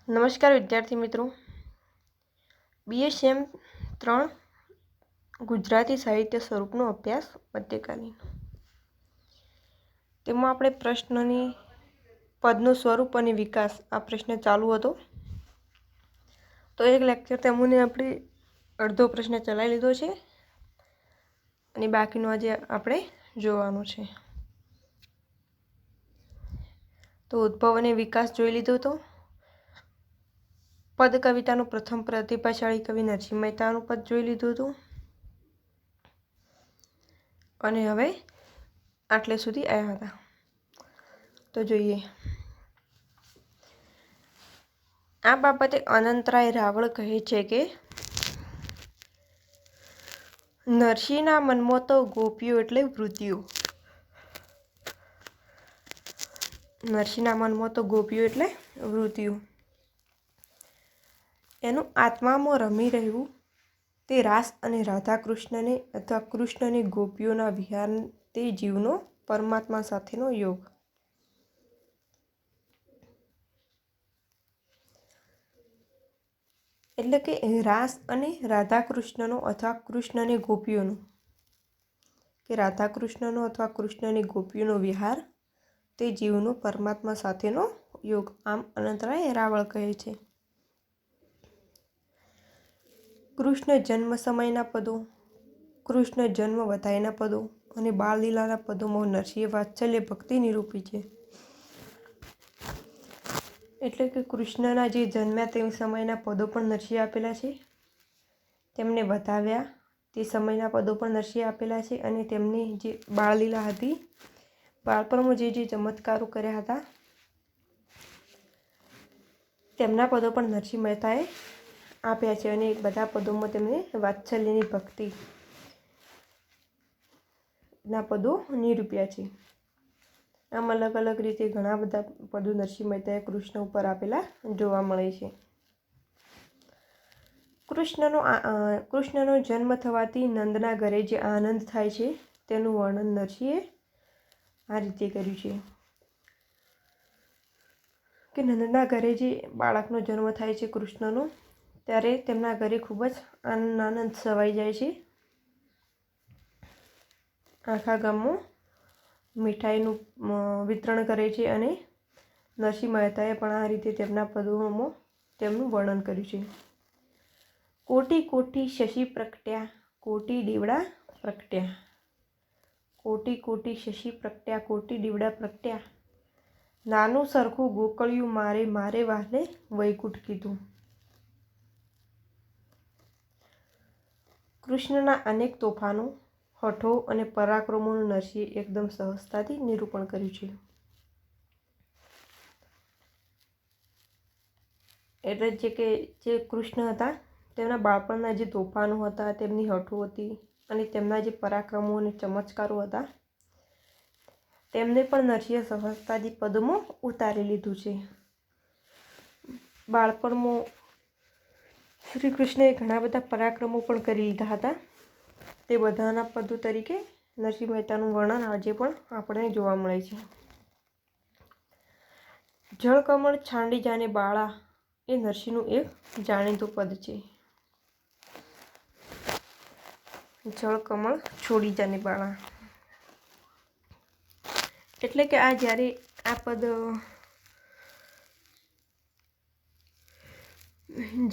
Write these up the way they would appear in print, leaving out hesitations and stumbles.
નમસ્કાર વિદ્યાર્થી મિત્રો, BSM 3 ગુજરાતી સાહિત્ય સ્વરૂપનો અભ્યાસ મધ્યકાલીન. તેમાં આપણે પ્રશ્નની પદનું સ્વરૂપ અને વિકાસ આ પ્રશ્ન ચાલુ હતો. તો એક લેક્ચર તેમને આપણે અડધો પ્રશ્ન ચલાવી લીધો છે અને બાકીનો આજે આપણે જોવાનું છે. તો ઉદ્ભવ અને વિકાસ જોઈ લીધો હતો. પદ કવિતાનું પ્રથમ પ્રતિભાશાળી કવિ નરસિંહ મહેતાનું પદ જોઈ લીધું હતું અને હવે આટલે સુધી આવ્યા હતા. તો જોઈએ, આ બાબતે અનંતરાય રાવળ કહે છે કે નરસિંહના મનમાં તો ગોપીઓ એટલે વૃત્તિઓ. નરસિંહના મનમાં તો ગોપીઓ એટલે વૃત્તિઓ. એનું આત્મામાં રમી રહેવું તે રાસ અને રાધા કૃષ્ણને અથવા કૃષ્ણને ગોપીઓના વિહાર તે જીવનો પરમાત્મા સાથેનો યોગ. એટલે કે રાસ અને રાધા કૃષ્ણનો અથવા કૃષ્ણને ગોપીઓનો કે રાધા કૃષ્ણનો અથવા કૃષ્ણની ગોપીઓનો વિહાર તે જીવનો પરમાત્મા સાથેનો યોગ. આમ અનંતરાય રાવળ કહે છે. કૃષ્ણ જન્મ સમયના પદો, કૃષ્ણ જન્મ વધાઈના પદો અને બાળલીલાના પદોમાં નરસિંહે વાત્સલ્ય ભક્તિ નિરૂપી છે. એટલે કે કૃષ્ણના જે જન્મ્યા તે સમયના પદો પણ નરસિંહે આપેલા છે, તેમને વધાવ્યા તે સમયના પદો પણ નરસિંહે આપેલા છે અને તેમની જે બાળલીલા હતી, બાળપણમાં જે ચમત્કારો કર્યા હતા તેમના પદો પણ નરસિંહ મહેતાએ આપ્યા છે અને બધા પદોમાં તેમને વાત્સલ્યની ભક્તિના પદો નિરૂપ્યા છે. આમ અલગ અલગ રીતે ઘણા બધા પદો નરસિંહ મહેતાએ કૃષ્ણ ઉપર આપેલા જોવા મળે છે. કૃષ્ણનો જન્મ થવાથી નંદના ઘરે જે આનંદ થાય છે તેનું વર્ણન નરસિંહે આ રીતે કર્યું છે કે નંદના ઘરે જે બાળકનો જન્મ થાય છે કૃષ્ણનો, ત્યારે તેમના ઘરે ખૂબ જ આનંદ છવાઈ જાય છે. આખા ગામમાં મીઠાઈનું વિતરણ કરે છે અને નરસિંહ મહેતાએ પણ આ રીતે તેમના પદોમાં તેમનું વર્ણન કર્યું છે. કોટી કોટી શશી પ્રગટ્યા, કોટી દીવડા પ્રગટ્યા. કોટી કોટી શશી પ્રગટ્યા, કોટી દીવડા પ્રગટ્યા. નાનું સરખું ગોકળિયું મારે મારે વાહને વૈકુંઠ કીધું. કૃષ્ણના અનેક તોફાનો, હઠો અને પરાક્રમોનું નરસિંહે એકદમ સહજતાથી નિરૂપણ કર્યું છે. એટલે જે કૃષ્ણ હતા તેમના બાળપણના જે તોફાનો હતા, તેમની હઠો હતી અને તેમના જે પરાક્રમો અને ચમત્કારો હતા તેમને પણ નરસિંહે સહજતાથી પદમાં ઉતારી લીધું છે. બાળપણમાં શ્રી કૃષ્ણએ ઘણા બધા પરાક્રમો પણ કરી લીધા હતા. તે બધાના પદો તરીકે નરસિંહ મહેતાનું વર્ણન આજે પણ આપણને જોવા મળે છે. જળકમળ છાંડી જાને બાળા એ નરસિંહનું એક જાણીતું પદ છે. જળકમળ છોડી જાને બાળા એટલે કે આ જ્યારે આ પદ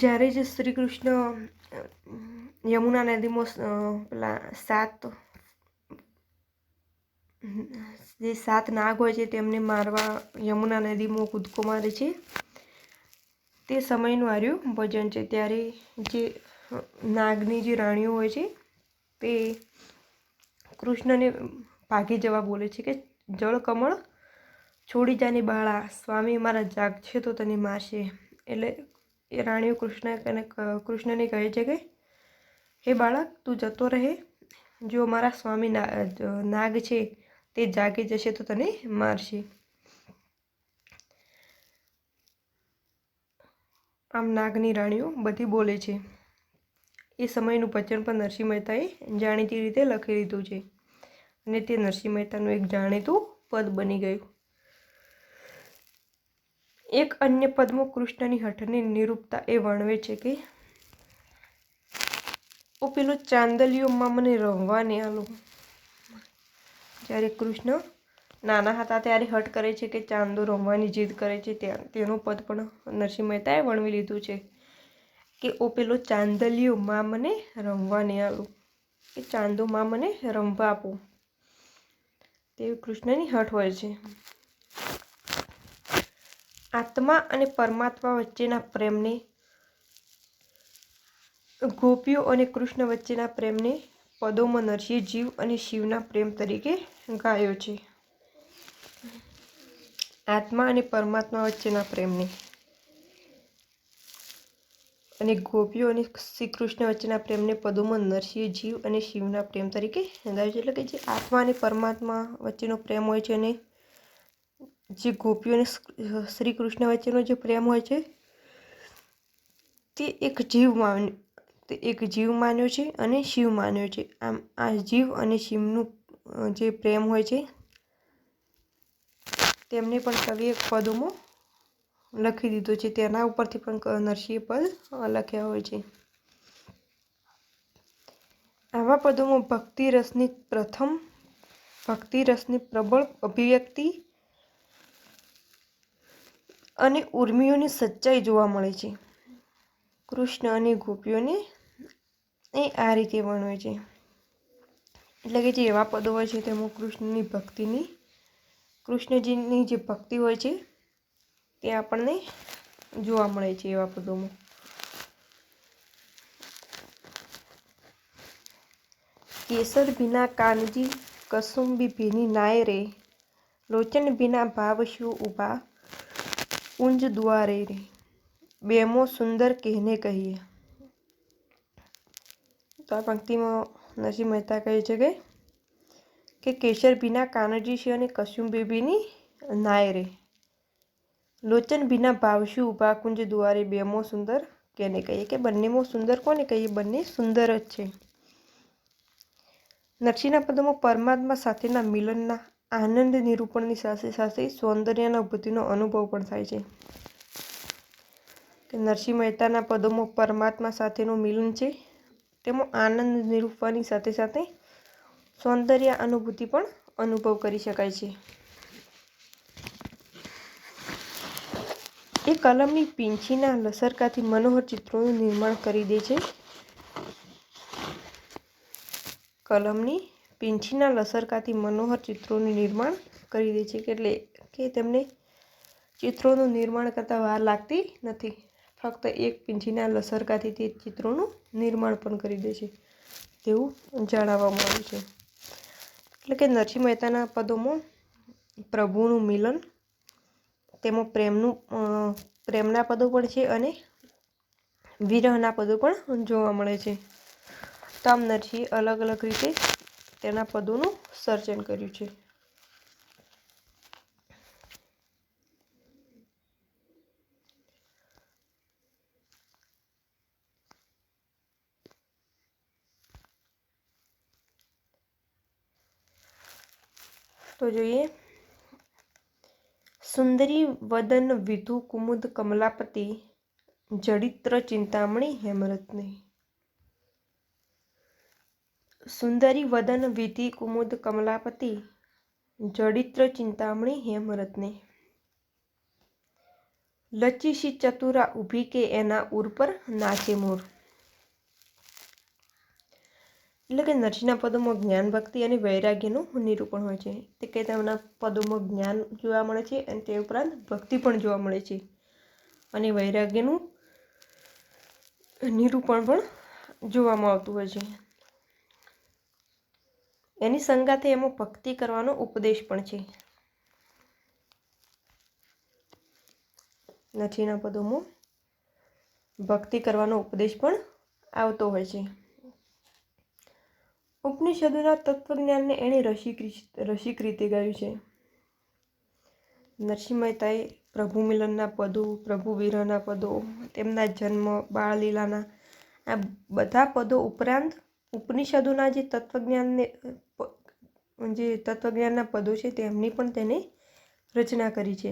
જ્યારે જે શ્રી કૃષ્ણ યમુના નદીમાં પેલા સાત નાગ હોય છે તેમને મારવા યમુના નદીમાં કૂદકો મારે છે, તે સમયનું આર્યું ભજન છે. ત્યારે જે નાગની જે રાણીઓ હોય છે તે કૃષ્ણને ભાગી જવા બોલે છે કે જળકમળ છોડી જાને બાળા, સ્વામી મારા જાગશે તો તને મારશે. એટલે એ રાણીઓ કૃષ્ણને કહે છે કે હે બાળક, તું જતો રહે, જો મારા સ્વામી નાગ છે તે જાગી જશે તો તને મારશે. આમ નાગની રાણીઓ બધી બોલે છે. એ સમયનું ભજન પણ નરસિંહ મહેતાએ જાણીતી રીતે લખી લીધું છે અને તે નરસિંહ મહેતાનું એક જાણીતું પદ બની ગયું. એક અન્ય પદમાં કૃષ્ણની હઠની નિરૂપતા એ વર્ણવે છે કે ઓ પેલો ચાંદલિયોમાં મને રમવા નહીં આલો. જ્યારે કૃષ્ણ નાના હતા ત્યારે હઠ કરે છે કે ચાંદો રમવાની જીદ કરે છે, તેનું પદ પણ નરસિંહ મહેતાએ વર્ણવી લીધું છે કે ઓ પેલો ચાંદલિયો માં મને રમવા નહીં આલો, કે ચાંદો માં મને રમવા આપો. તેવી કૃષ્ણની હઠ હોય છે. આત્મા અને પરમાત્મા વચ્ચેના પ્રેમને, ગોપીઓ અને કૃષ્ણ વચ્ચેના પ્રેમને પદોમાં નરસિંહ જીવ અને શિવના પ્રેમ તરીકે ગાયો છે. આત્મા અને પરમાત્મા વચ્ચેના પ્રેમને અને ગોપીઓ અને શ્રી કૃષ્ણ વચ્ચેના પ્રેમને પદોમાં નરસિંહ જીવ અને શિવના પ્રેમ તરીકે ગાયો છે. એટલે કે જે આત્મા અને પરમાત્મા વચ્ચેનો પ્રેમ હોય છે અને જે ગોપીઓ અને શ્રી કૃષ્ણ વચ્ચેનો જે પ્રેમ હોય છે તે એક જીવ માન્યો છે અને શિવ માન્યો છે. આમ આ જીવ અને શિવનું જે પ્રેમ હોય છે તેમને પણ કવિએ પદોમાં લખી દીધો છે. તેના ઉપરથી પણ નરસિંહ પદ લખ્યા હોય છે. આવા પદોમાં ભક્તિ રસની પ્રબળ અભિવ્યક્તિ અને ઉર્મિઓની સચ્ચાઈ જોવા મળે છે. કૃષ્ણ અને ગોપીઓને એ આ રીતે વર્ણવે છે. એટલે કે જે એવા પદો હોય છે તેમાં કૃષ્ણજીની જે ભક્તિ હોય છે તે આપણને જોવા મળે છે એવા પદોમાં. કેસર ભીના કાનજી કસુંબી ભીની નાય રે, લોચન ભીના ભાવ શું ઉભા કુંજ દ્વારે રે, બેમો સુંદર કહેને કહીએ. તો આ પંક્તિમાં નરસિંહ મહેતા કહે છે કે કેસર ભીના કાનજી છે અને કસુંબી ભીની નાય રે, લોચન ભીના ભાવશું ઉભા કુંજ દ્વારે, બેમો સુંદર કેને કહીએ, કે બંનેમાં સુંદર કોને કહીએ, બંને સુંદર જ છે. નરસિંહના પદોમાં પરમાત્મા સાથેના મિલનના આનંદ નિરૂપણની સાથે સાથે સૌંદર્યાનુભૂતિનો અનુભવ પણ થાય છે. કે નરસિંહ મહેતાના પદોમાં પરમાત્મા સાથેનું મિલન છે તેમાં આનંદ નિરૂપવાની સાથે સાથે સૌંદર્ય અનુભૂતિ પણ અનુભવ કરી શકાય છે. એ કલમની પીંછીના લસરકાથી મનોહર ચિત્રોનું નિર્માણ કરી દે છે. કલમની પીંછીના લસરકાથી મનોહર ચિત્રોનું નિર્માણ કરી દે છે. એટલે કે તેમને ચિત્રોનું નિર્માણ કરતાં વાર લાગતી નથી. ફક્ત એક પીંછીના લસરકાથી તે ચિત્રોનું નિર્માણ પણ કરી દે છે તેવું જણાવવામાં આવ્યું છે. એટલે કે નરસિંહ મહેતાના પદોમાં પ્રભુનું મિલન, તેમાં પ્રેમના પદો પણ છે અને વિરહના પદો પણ જોવા મળે છે. તો આમ નરસિંહે અલગ અલગ રીતે તેના પદોનું સર્જન કર્યું છે. તો જોઈએ સુંદરી વદન વિધુ કુમુદ કમલાપતિ, જડિત્ર ચિંતામણી હેમરત્ને. સુંદરી વદન વિધિ કુમુદ કમલાપતિ, જડિત્ર ચિંતામણી હેમરત્ને. લચીસી ચતુરા ઊભી કે એના ઉર પર નાચે મોર. એટલે કે નરસિંહના પદોમાં જ્ઞાન, ભક્તિ અને વૈરાગ્યનું નિરૂપણ હોય છે. તે કે તેમના પદોમાં જ્ઞાન જોવા મળે છે અને તે ઉપરાંત ભક્તિ પણ જોવા મળે છે અને વૈરાગ્યનું નિરૂપણ પણ જોવામાં આવતું હોય છે. એની સંગાથે એમાં ભક્તિ કરવાનો ઉપદેશ પણ છે. નરસિંહના પદોમાં ભક્તિ કરવાનો ઉપદેશ પણ આવતો હોય છે. ઉપનિષદોના તત્વજ્ઞાનને એણે રસિક રીતે ગાયું છે. નરસિંહ મહેતાએ પ્રભુ મિલનના પદો, પ્રભુ વિરહના પદો, તેમના જન્મ, બાળલીલાના આ બધા પદો ઉપરાંત ઉપનિષદોના જે તત્વજ્ઞાનના પદો છે તેમની પણ તેને રચના કરી છે.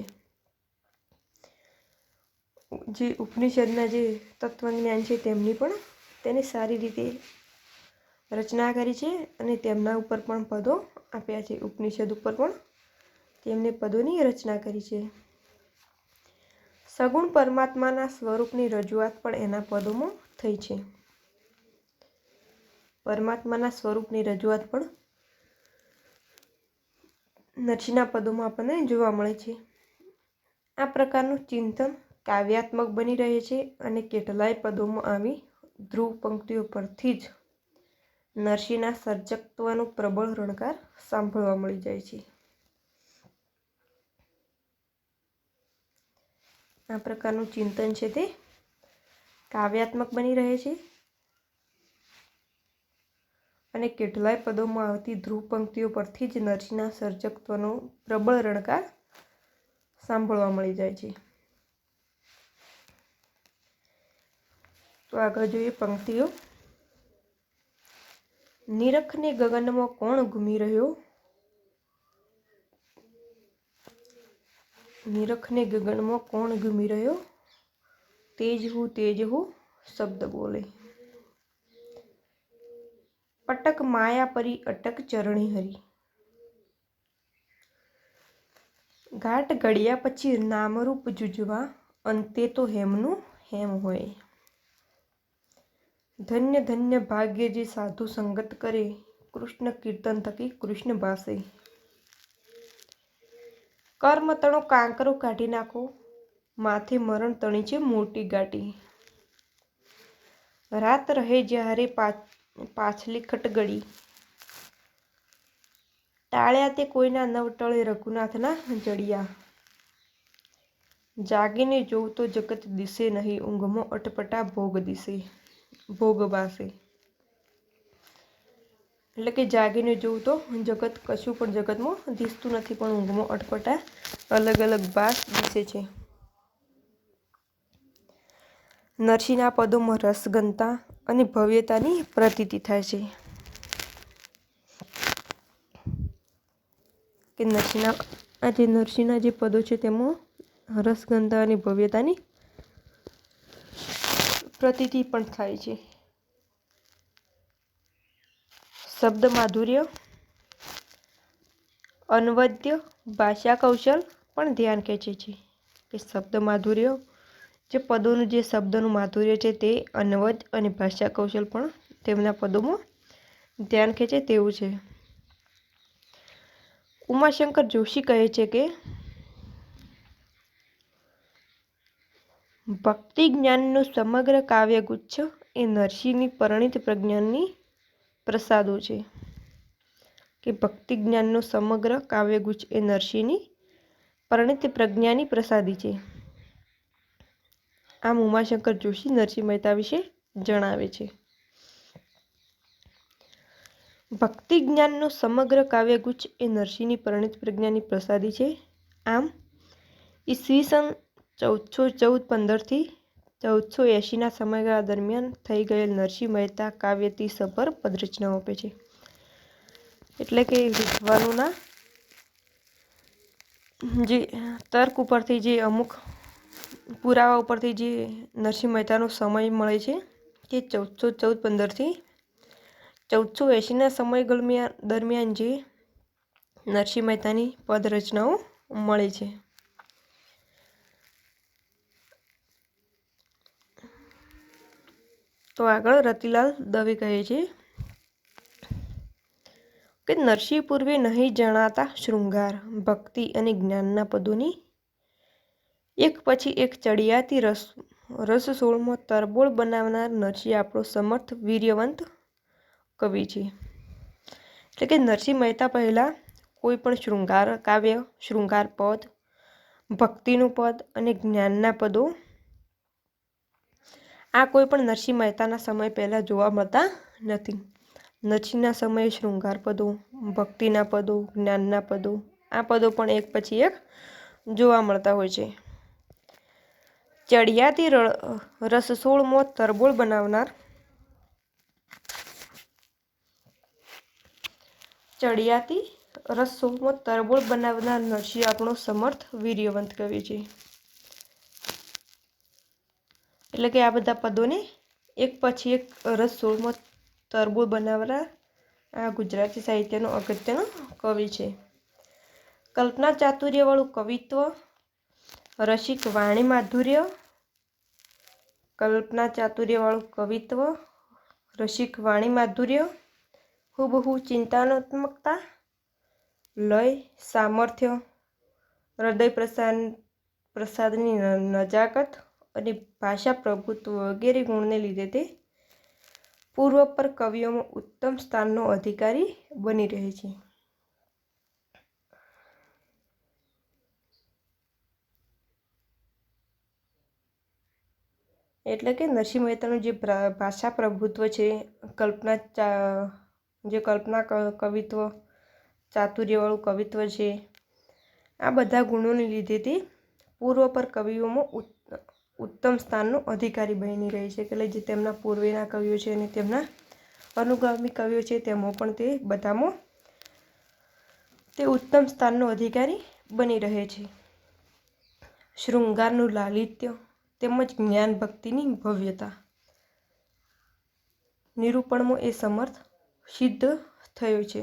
જે ઉપનિષદના જે તત્વજ્ઞાન છે તેમની પણ તેને સારી રીતે રચના કરી છે અને તેમના ઉપર પણ પદો આપ્યા છે. ઉપનિષદ ઉપર પણ તેમને પદોની રચના કરી છે. સગુણ પરમાત્માના સ્વરૂપની રજૂઆત પણ એના પદોમાં થઈ છે. પરમાત્માના સ્વરૂપની રજૂઆત પણ નરસિંહના પદોમાં આપણને જોવા મળે છે. આ પ્રકારનું ચિંતન કાવ્યાત્મક બની રહે છે અને કેટલાય પદોમાં આવી ધ્રુવ પંક્તિઓ પરથી જ નરસિંહના સર્જકત્વનો પ્રબળ રણકાર સાંભળવા મળી જાય છે. આ પ્રકારનું ચિંતન છે તે કાવ્યાત્મક બની રહે છે અને કેટલાય પદોમાં આવતી ધ્રુવ પંક્તિઓ પરથી જ નરસિંહના સર્જકત્વનો પ્રબળ રણકાર સાંભળવા મળી જાય છે. તો આગળ જોઈએ પંક્તિઓ. નિરખને ગગનમાં કોણ ઘૂમી રહ્યો, નિરખને ગગનમાં કોણ ઘૂમી રહ્યો, તેજ હું શબ્દ બોલે. પટક માયા પરી અટક ચરણી હરી. ઘાટ ઘડ્યા પછી નામરૂપ જુજવા, અંતે તો હેમનું હેમ હોય. ધન્ય ધન્ય ભાગ્ય જે સાધુ સંગત કરે, કૃષ્ણ કીર્તન થકી કૃષ્ણ ભાસે. કર્મ તણો કાંકરો કાઢી નાખો, માથે મરણ તણી છે મોટી ગાટી. રાત રહે જ્યારે પાછલી ખટગડી, ટાળ્યા તે કોઈના નવ ટળે રઘુનાથના જડિયા. જાગીને જોઉં તો જગત દિશે નહીં, ઊંઘમાં અટપટા ભોગ બાસે. એટલે કે જાગીને જોઉં તો જગત કશું પણ જગતમાં દિસતું નથી, પણ ઊંઘમાં અટપટા અલગ અલગ બાસ દિસે છે. નરસિંહના પદોમાં રસઘનતા અને ભવ્યતાની પ્રતીતિ થાય છે. કે નરસિંહના જે પદો છે તેમાં રસઘનતા અને ભવ્યતાની પ્રતીતિ પણ થાય છે. શબ્દ માધુર્ય, અનવદ્ય ભાષા કૌશલ પણ ધ્યાન ખેંચે છે. કે શબ્દ માધુર્ય, જે પદોનું જે શબ્દનું માધુર્ય છે તે અનવદ અને ભાષા કૌશલ પણ તેમના પદોમાં ધ્યાન ખેંચે તેવું છે. ઉમાશંકર જોશી કહે છે કે ભક્તિ જ્ઞાનનો સમગ્ર કાવ્યગુચ્છ એ નરસિંહની પરિણીત પ્રજ્ઞાની પ્રસાદો છે. કે ભક્તિ જ્ઞાનનો સમગ્ર કાવ્યગુચ્છ એ નરસિંહની પરિણીત પ્રજ્ઞાની પ્રસાદી છે. આમ ઉમાશંકર જોશી નરસિંહ મહેતા વિશે જણાવે છે. ભક્તિ જ્ઞાનનો સમગ્ર કાવ્યગુચ્છ એ નરસિંહની પરિણીત પ્રજ્ઞાની પ્રસાદી છે. આમ ઈસવીસન 1414-15 1480ના સમયગાળા દરમિયાન થઈ ગયેલ નરસિંહ મહેતા કાવ્યથી સભર પદરચનાઓ આપે છે. એટલે કે વિદ્વાનોના જે તર્ક ઉપરથી, જે અમુક પુરાવા ઉપરથી જે નરસિંહ મહેતાનો સમય મળે છે કે 1414-15 1480ના સમય દરમિયાન જે નરસિંહ મહેતાની પદરચનાઓ મળે છે. તો આગળ રતિલાલ દવે કહે છે કે નરસિંહ પૂર્વે નહીં જણાતા શૃંગાર, ભક્તિ અને જ્ઞાનના પદોની એક પછી એક ચડિયાતી રસસોળમાં તરબોળ બનાવનાર નરસિંહ આપણો સમર્થ વીર્યવંત કવિ છે. એટલે કે નરસિંહ મહેતા પહેલાં કોઈ પણ શૃંગાર કાવ્ય, શૃંગાર પદ, ભક્તિનું પદ અને જ્ઞાનના પદો આ કોઈ પણ નરસિંહ મહેતાના સમય પહેલાં જોવા મળતા નથી. નરસિંહના સમયે શૃંગાર પદો, ભક્તિના પદો, જ્ઞાનના પદો આ પદો પણ એક પછી એક જોવા મળતા હોય છે. ચડિયાતી રસસોળમાં તરબોળ બનાવનાર નરસિંહ આપણો સમર્થ વીર્યવંત કવિ છે. એટલે કે આ બધા પદોને એક પછી એક રસ 16મો તરબોળ બનાવનાર આ ગુજરાતી સાહિત્યનો અગત્યનો કવિ છે. કલ્પના ચાતુર્યવાળું કવિત્વ, રસિક વાણી માધુર્ય, કલ્પના ચાતુર્યવાળું કવિત્વ, રસિક વાણી માધુર્ય, હુબહુ ચિંતનાત્મકતા, લય, સામર્થ્ય, હૃદય પ્રસાદની નજાકત અને ભાષા પ્રભુત્વ વગેરે ગુણને લીધે તે પૂર્વપર કવિઓમાં ઉત્તમ સ્થાનનો અધિકારી બની રહે છે. એટલે કે નરસિંહ મહેતાનું જે ભાષા પ્રભુત્વ છે, કલ્પના કવિત્વ, ચાતુર્યવાળું કવિત્વ છે, આ બધા ગુણોને લીધે તે પૂર્વપર કવિઓમાં ઉત્તમ સ્થાનનો અધિકારી બની રહે છે. એટલે જે તેમના પૂર્વેના કવિઓ છે અને તેમના અનુગામી કવિઓ છે તેમાં પણ તે બધામાં તે ઉત્તમ સ્થાનનો અધિકારી બની રહે છે. શૃંગારનું લાલિત્ય તેમજ જ્ઞાન ભક્તિની ભવ્યતા નિરૂપણમાં એ સમર્થ સિદ્ધ થયો છે.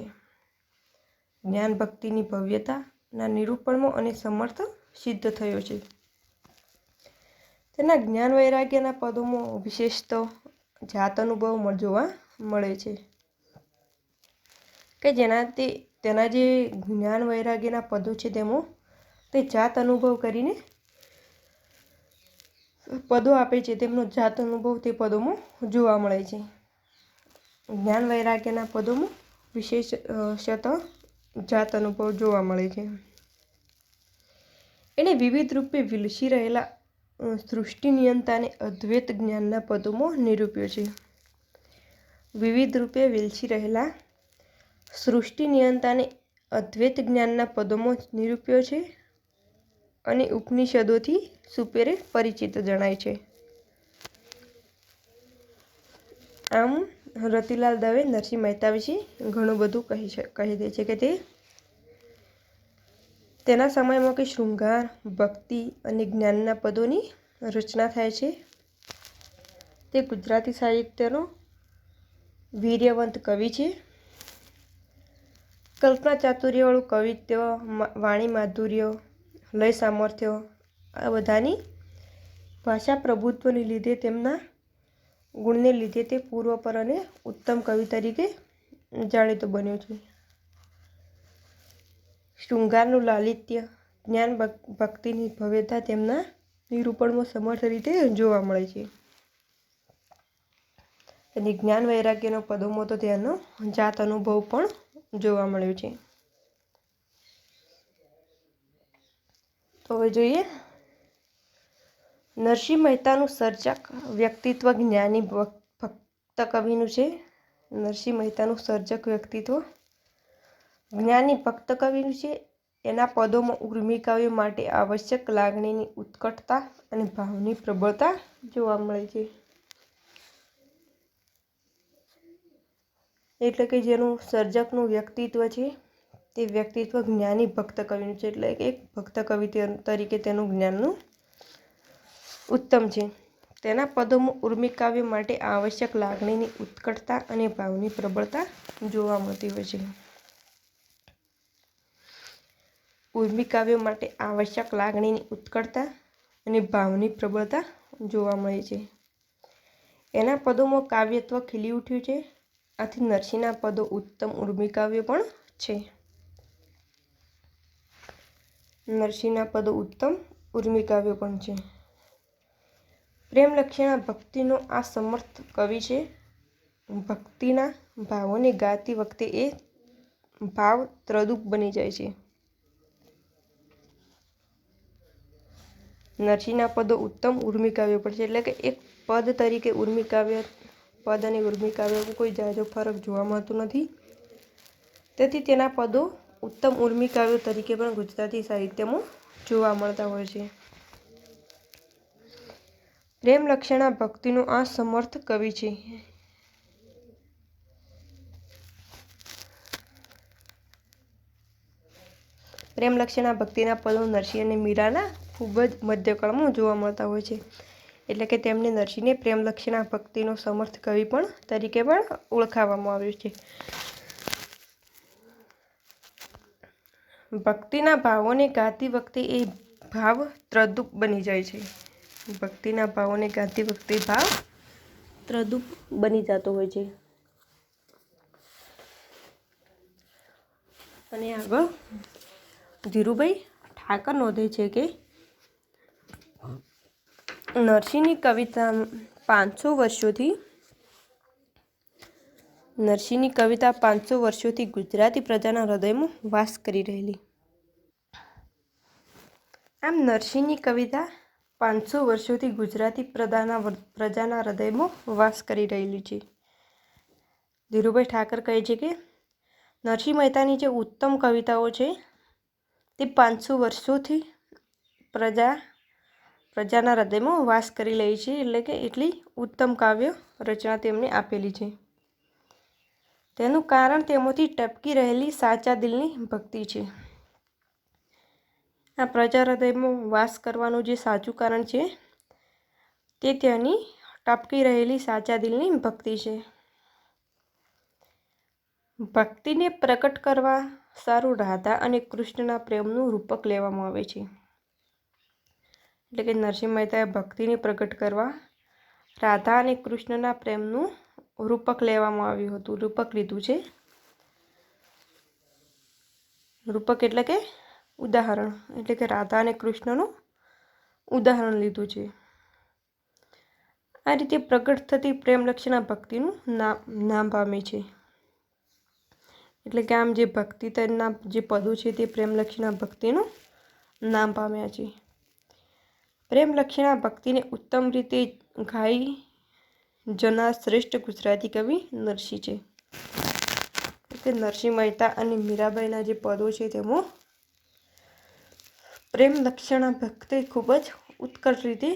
જ્ઞાન ભક્તિની ભવ્યતાના નિરૂપણમાં અને સમર્થ સિદ્ધ થયો છે. તેના જ્ઞાન વૈરાગ્યના પદોમાં વિશેષત જાત અનુભવ જોવા મળે છે કે તેના જે જ્ઞાન વૈરાગ્યના પદો છે તેમાં તે જાત અનુભવ કરીને પદો આપે છે. તેમનો જાત અનુભવ તે પદોમાં જોવા મળે છે. જ્ઞાન વૈરાગ્યના પદોમાં વિશેષત જાત અનુભવ જોવા મળે છે. એણે વિવિધ રૂપે વિલસી રહેલા સૃષ્ટિ નિયંતાને અદ્વૈત જ્ઞાનના પદોમાં નિરૂપ્યો છે. વિવિધ રૂપે વિલસી રહેલા સૃષ્ટિ નિયંતાને અદ્વૈત જ્ઞાનના પદોમાં નિરૂપ્યો છે અને ઉપનિષદોથી સુપેરે પરિચિત જણાય છે. આમ રતિલાલ દવે નરસિંહ મહેતા વિશે ઘણું બધું કહી દે છે કે તેના સમયમાં કે શૃંગાર, ભક્તિ અને જ્ઞાનના પદોની રચના થાય છે. તે ગુજરાતી સાહિત્યનો વીર્યવંત કવિ છે. કલ્પના ચાતુર્યવાળું કવિત્વ, વાણી માધુર્ય, લય સામર્થ્ય, આ બધાની ભાષા પ્રભુત્વને લીધે તેમના ગુણને લીધે તે પૂર્વપર અને ઉત્તમ કવિ તરીકે જાણીતો બન્યો છે. શૃંગારનું લાલિત્ય, જ્ઞાન ભક્તિની ભવ્યતા તેમના નિરૂપણમાં સમર્થ રીતે જોવા મળે છે. અને જ્ઞાન વૈરાગ્યના પદોમાં તો તેનો જાત અનુભવ પણ જોવા મળ્યો છે. તો હવે જોઈએ નરસિંહ મહેતાનું સર્જક વ્યક્તિત્વ જ્ઞાની ભક્ત કવિનું છે. નરસિંહ મહેતાનું સર્જક વ્યક્તિત્વ જ્ઞાની ભક્ત કવિનું છે. એના પદોમાં ઉર્મિકાવ્ય માટે આવશ્યક લાગણીની ઉત્કટતા અને ભાવની પ્રબળતા જોવા મળે છે. એટલે કે જેનું સર્જકનું વ્યક્તિત્વ છે તે વ્યક્તિત્વ જ્ઞાની ભક્ત કવિનું છે. એટલે કે એક ભક્ત કવિ તરીકે તેનું જ્ઞાનનું ઉત્તમ છે. તેના પદોમાં ઉર્મિકાવ્ય માટે આવશ્યક લાગણીની ઉત્કટતા અને ભાવની પ્રબળતા જોવા મળતી હોય છે. ઉર્મિકાવ્ય માટે આવશ્યક લાગણીની ઉત્કટતા અને ભાવની પ્રબળતા જોવા મળે છે. એના પદોમાં કાવ્યત્વ ખીલી ઉઠ્યું છે. આથી નરસિંહના પદો ઉત્તમ ઉર્મિકાવ્ય પણ છે. નરસિંહના પદો ઉત્તમ ઉર્મિકાવ્ય પણ છે. પ્રેમલક્ષણા ભક્તિનો આ સમર્થ કવિ છે. ભક્તિના ભાવોને ગાતી વખતે એ ભાવ ત્રદુપ બની જાય છે. નરસિંહના પદો ઉત્તમ ઉર્મિકાવ્ય પણ છે. એટલે કે એક પદ તરીકે પદ અને ઉર્મિકાવ્યમાં કોઈ જાજો ફરક જોવા મળતો નથી. તેથી તેના પદો ઉત્તમ ઉર્મિકાવ્યો તરીકે પણ ગુજરાતી સાહિત્યમાં જોવા મળતા હોય છે. પ્રેમલક્ષણા ભક્તિનો આ સમર્થ કવિ છે. પ્રેમલક્ષણા ભક્તિના પદો નરસિંહ અને મીરાના ખૂબ જ મધ્યકાળમાં જોવા મળતા હોય છે. એટલે કે તેમને નરસિંહને પ્રેમલક્ષણા ભક્તિનો સમર્થ કવિ પણ તરીકે પણ ઓળખાવવામાં આવ્યું છે. ભક્તિના ભાવોને ગાતી વખતે એ ભાવ ત્રદુપ બની જાય છે. ભક્તિના ભાવોને ગાતી વખતે ભાવ ત્રદુપ બની જતો હોય છે. અને આગળ ધીરુભાઈ ઠાકર નોંધે છે કે નરસિંહની કવિતા 500 વર્ષોથી ગુજરાતી પ્રજાના હૃદયમાં વાસ કરી રહેલી. આમ નરસિંહની કવિતા 500 વર્ષોથી ગુજરાતી પ્રજાના હૃદયમાં વાસ કરી રહેલી છે. ધીરુભાઈ ઠાકર કહે છે કે નરસિંહ મહેતાની જે ઉત્તમ કવિતાઓ છે તે 500 વર્ષોથી પ્રજાના હૃદયમાં વાસ કરી રહી છે. એટલે કે એટલી ઉત્તમ કાવ્ય રચના તેમને આપેલી છે. તેનું કારણ તેમાંથી ટપકી રહેલી સાચા દિલની ભક્તિ છે. આ પ્રજા હૃદયમાં વાસ કરવાનું જે સાચું કારણ છે તે તેની ટપકી રહેલી સાચા દિલની ભક્તિ છે. ભક્તિને પ્રકટ કરવા સારું રાધા અને કૃષ્ણના પ્રેમનું રૂપક લેવામાં આવે છે. એટલે કે નરસિંહ મહેતાએ ભક્તિને પ્રગટ કરવા રાધા અને કૃષ્ણના પ્રેમનું રૂપક લેવામાં આવ્યું હતું. રૂપક લીધું છે. રૂપક એટલે કે ઉદાહરણ, એટલે કે રાધા અને કૃષ્ણનું ઉદાહરણ લીધું છે. આ રીતે પ્રગટ થતી પ્રેમલક્ષણા ભક્તિનું નામ પામે છે. એટલે કે આમ જે ભક્તિ તેના જે પદો છે તે પ્રેમલક્ષણા ભક્તિનું નામ પામ્યા છે. પ્રેમલક્ષણા ભક્તિને ઉત્તમ રીતે ગાઈ જનાર શ્રેષ્ઠ ગુજરાતી કવિ નરસિંહ છે. એટલે નરસિંહ મહેતા અને મીરાબાઈના જે પદો છે તેમાં પ્રેમલક્ષણા ભક્તિ ખૂબ જ ઉત્કૃષ્ટ રીતે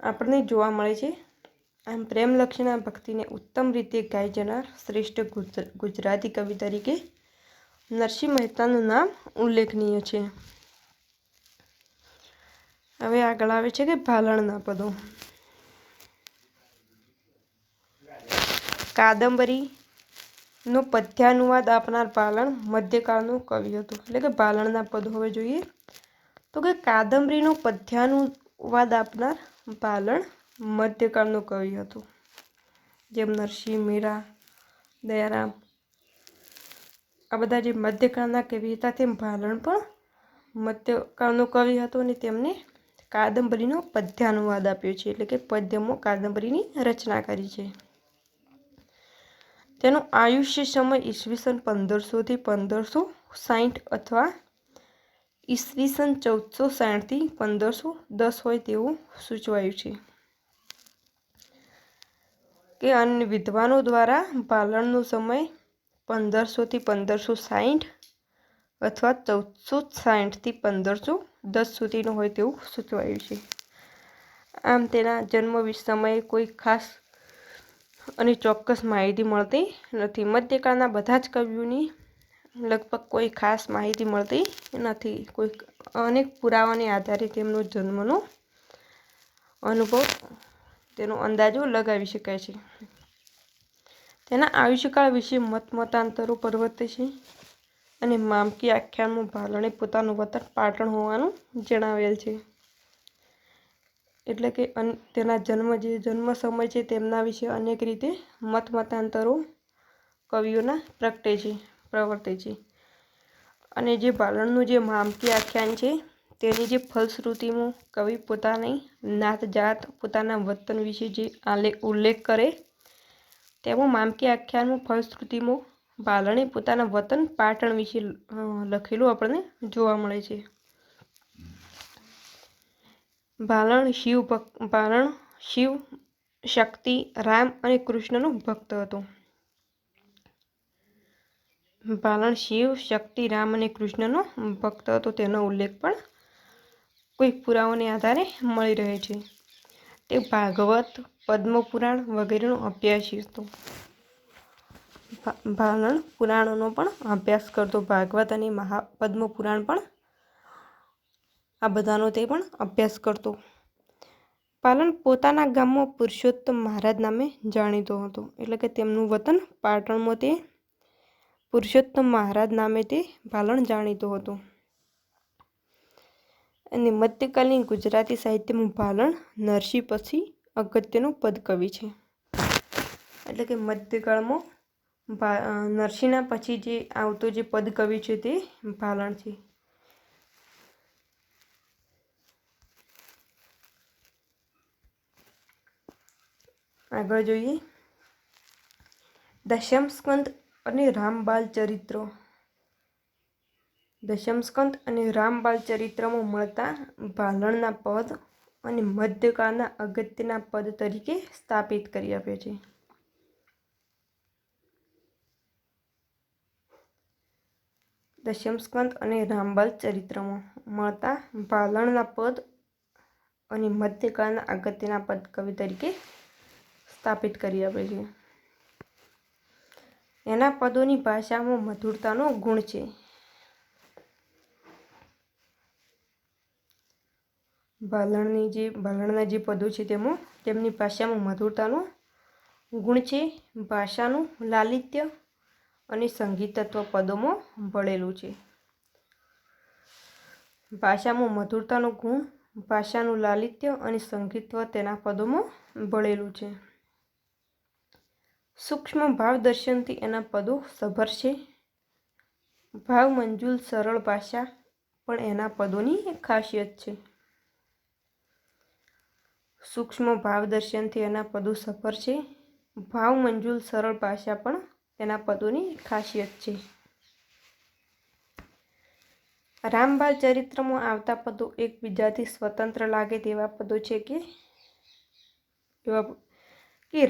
આપણને જોવા મળે છે. આમ પ્રેમલક્ષણા ભક્તિને ઉત્તમ રીતે ગાઈ જનાર શ્રેષ્ઠ ગુજરાતી કવિ તરીકે નરસિંહ મહેતાનું નામ ઉલ્લેખનીય છે. હવે આગળ આવે છે કે ભાલણના પદો. કાદંબરીનો પદ્યાનુવાદ આપનાર ભાલણ મધ્યકાળનું કવિ હતું. એટલે કે ભાલણના પદો હવે જોઈએ તો કે કાદંબરીનો પદ્યાનુવાદ આપનાર ભાલણ મધ્યકાળનું કવિ હતું. જેમ નરસિંહ, મીરા, દયારામ આ બધા જે મધ્યકાળના કવિ હતા તેમ ભાલણ પણ મધ્યકાળનું કવિ હતું અને તેમને કાદંબરીનો પદ્યાનુવાદ આપ્યો છે. એટલે કે પદ્યમાં કાદંબરીની રચના કરી છે. તેનું આયુષ્ય સમય ઈસવીસન 1500 થી 1560 અથવા ઈસવીસન 1460 થી 1510 હોય તેવું સૂચવાયું છે. કે અન્ય વિદ્વાનો દ્વારા ભાલણનો સમય 1500 થી 1560 અથવા 1460 થી 1510 સુધીનો હોય તેવું સૂચવાયું છે. આમ તેના જન્મ સમયે કોઈ ખાસ અને ચોક્કસ માહિતી મળતી નથી. મધ્યકાળના બધા જ કવિઓની લગભગ કોઈ ખાસ માહિતી મળતી નથી. કોઈ અનેક પુરાવાને આધારે તેમનો જન્મનો અનુભવ તેનો અંદાજો લગાવી શકાય છે. તેના આયુષ્યકાળ વિશે મતાંતરો પ્રવર્તે છે અને મામકી આખ્યાનમાં ભાલણે પોતાનું વતન પાટણ હોવાનું જણાવેલ છે. એટલે કે તેના જન્મ સમય છે તેમના વિશે અનેક રીતે મતાંતરો કવિઓના પ્રવર્તે છે. અને જે ભાલણનું જે મામકી આખ્યાન છે તેની જે ફલશ્રુતિમાં કવિ પોતાની નાત જાત પોતાના વતન વિશે જે ઉલ્લેખ કરે તેમાં મામકી આખ્યાનમાં ફલશ્રુતિમાં ભાલણે પોતાના વતન પાટણ વિશે લખેલું આપણને જોવા મળે છે. ભાલણ શિવ, શક્તિ, રામ અને કૃષ્ણનો ભક્ત હતો. ભાલણ શિવ, શક્તિ, રામ અને કૃષ્ણનો ભક્ત હતો તેનો ઉલ્લેખ પણ કોઈ પુરાવાને આધારે મળી રહે છે. તે ભાગવત, પદ્મપુરાણ વગેરેનો અભ્યાસી હતો. ભાલણ પુરાણોનો પણ અભ્યાસ કરતો. ભાગવત અને પદ્મપુરાણ પણ આ બધાનો તે પણ અભ્યાસ કરતો. પાલણ પોતાના ગામમાં પુરુષોત્તમ મહારાજ નામે જાણીતો હતો, એટલે કે તેમનું વતન પાટણમાં તે પુરુષોત્તમ મહારાજ નામે તે પાલણ જાણીતો હતો. અને મધ્યકાલીન ગુજરાતી સાહિત્યમાં પાલણ નરસિંહ પછી અગત્યનો પદકવિ છે. એટલે કે મધ્યકાળમાં નરસિંહના પછી જે આવતો જે પદકવિ છે તે પાલણ છે. આગળ જોઈએ દશમસ્કંદ અને રામબાલ ચરિત્ર. દશમસ્કંદ અને રામબાલ ચરિત્રમાં મળતા પાલણના પદ અને મધ્યકાળના અગત્યના પદ તરીકે સ્થાપિત કરી આપે છે. દશમસ્કંદ અને રામબાલ ચરિત્રમાં મળતા પાલણના પદ અને મધ્યકાળના અગત્યના પદ કવિ તરીકે સ્થાપિત કરી આપે છે. એના પદોની ભાષામાં મધુરતાનો ગુણ છે. ભાલણના જે પદો છે તેમાં તેમની ભાષામાં મધુરતાનો ગુણ છે. ભાષાનું લાલિત્ય અને સંગીતત્વ પદોમાં ભળેલું છે. ભાષામાં મધુરતાનો ગુણ, ભાષાનું લાલિત્ય અને સંગીતત્વ તેના પદોમાં ભળેલું છે. સૂક્ષ્મ ભાવ દર્શનથી એના પદો સભર છે. ભાવ મંજુલ સરળ ભાષા પણ એના પદોની ખાસિયત છે. સૂક્ષ્મ ભાવ દર્શનથી એના પદો સફર છે. ભાવ મંજુલ સરળ ભાષા પણ એના પદોની ખાસિયત છે. રામબાલ ચરિત્રમાં આવતા પદો એકબીજાથી સ્વતંત્ર લાગે તેવા પદો છે કે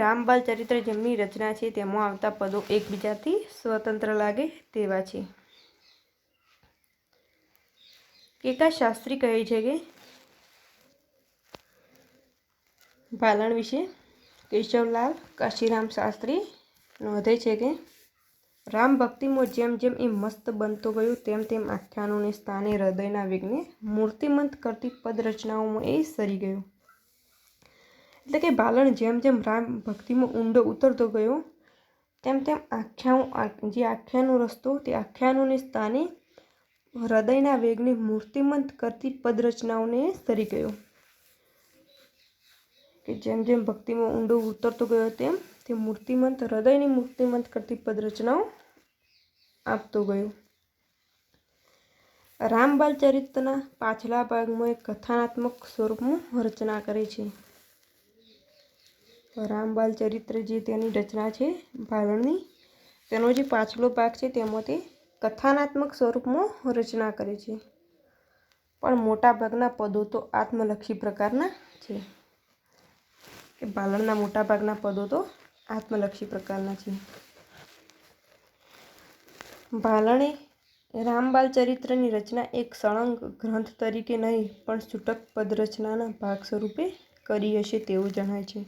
રામબાલ ચરિત્ર જેમની રચના છે તેમાં આવતા પદો એકબીજાથી સ્વતંત્ર લાગે તેવા છે. કેકા શાસ્ત્રી કહે છે કે પાલણ વિશે કેશવલાલ કાશીરામ શાસ્ત્રી નોંધે છે કે રામ ભક્તિમાં જેમ જેમ એ મસ્ત બનતો ગયો તેમ તેમ આખ્યાનોને સ્થાને હૃદયના વેગને મૂર્તિમંત કરતી પદ રચનાઓમાં એ સરી ગયો. એટલે કે પાલણ જેમ જેમ રામ ભક્તિમાં ઊંડો ઉતરતો ગયો તેમ તેમ આખ્યાનો રસ્તો તે આખ્યાનોને સ્થાને હૃદયના વેગને મૂર્તિમંત કરતી પદ રચનાઓને સરી ગયો. કે જેમ જેમ ભક્તિમાં ઊંડો ઉતરતો ગયો તેમ તે મૂર્તિમંત હૃદયની મૂર્તિમંત કરતી પદ રચનાઓ આપતો ગયો. રામબાલ ચરિત્રના પાછલા ભાગમાં એક કથાનાત્મક સ્વરૂપમાં રચના કરે છે. રામબાલ ચરિત્ર જે તેની રચના છે પાલણની, તેનો જે પાછલો ભાગ છે તેમાં તે કથાનાત્મક સ્વરૂપમાં રચના કરે છે. પણ મોટા ભાગના પદો તો આત્મલક્ષી પ્રકારના છે. કે પાલણના મોટા ભાગના પદો તો આત્મલક્ષી પ્રકારના છે. પાલણે રામબાલ ચરિત્રની રચના એક સળંગ ગ્રંથ તરીકે નહીં પણ છૂટક પદરચનાના ભાગ સ્વરૂપે કરી હશે તેવું જણાય છે.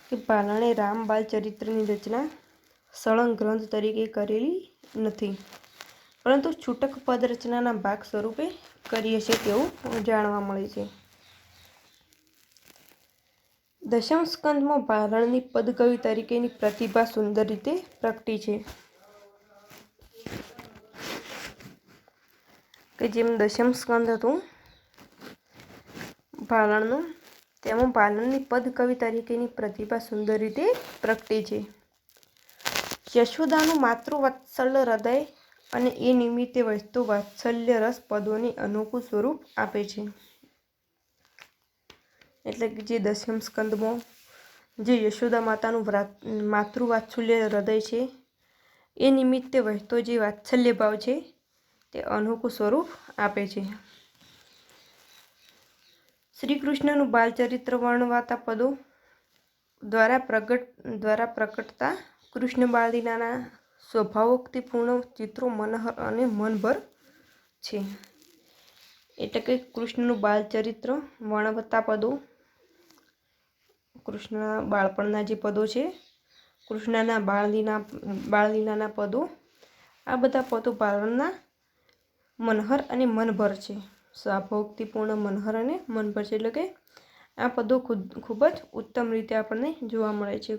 કે પાલણે રામબાલ ચરિત્રની રચના સળંગ ગ્રંથ તરીકે કરેલી નથી, પરંતુ છૂટક પદરચનાના ભાગ સ્વરૂપે કરી હશે તેવું જાણવા મળે છે. દશમ સ્કંદમાં પાલણની પદકવિ તરીકેની પ્રતિભા સુંદર રીતે પ્રગટી છે. કે જેમ દશમ સ્કંદ હતું પાલણનું, તેમાં પાલણની પદકવિ તરીકેની પ્રતિભા સુંદર રીતે પ્રગટી છે. યશોદાનું માતૃવાત્સલ્ય હૃદય અને એ નિમિત્તે વહેતો વાત્સલ્ય રસ પદોને અનોખું સ્વરૂપ આપે છે. એટલે કે જે દશમ સ્કંદમાં જે યશોદા માતાનું માતૃવાત્સલ્ય હૃદય છે એ નિમિત્તે વહેતો જે વાત્સલ્ય ભાવ છે તે અનોખું સ્વરૂપ આપે છે. શ્રી કૃષ્ણનું બાલચરિત્ર વર્ણવાતા પદો દ્વારા પ્રકટતા કૃષ્ણ બાળલીલાના સ્વભાવોક્તિપૂર્ણ ચિત્રો મનોહર અને મનભર છે. એટલે કે કૃષ્ણનું બાલચરિત્ર વર્ણવતા પદો, કૃષ્ણના બાળપણના જે પદો છે, કૃષ્ણના બાળલીલાના પદો, આ બધા પદો પાલણના મનહર અને મનભર છે. સ્વભાવોક્તિપૂર્ણ મનહર અને મનભર છે. એટલે કે આ પદો ખૂબ જ ઉત્તમ રીતે આપણને જોવા મળે છે.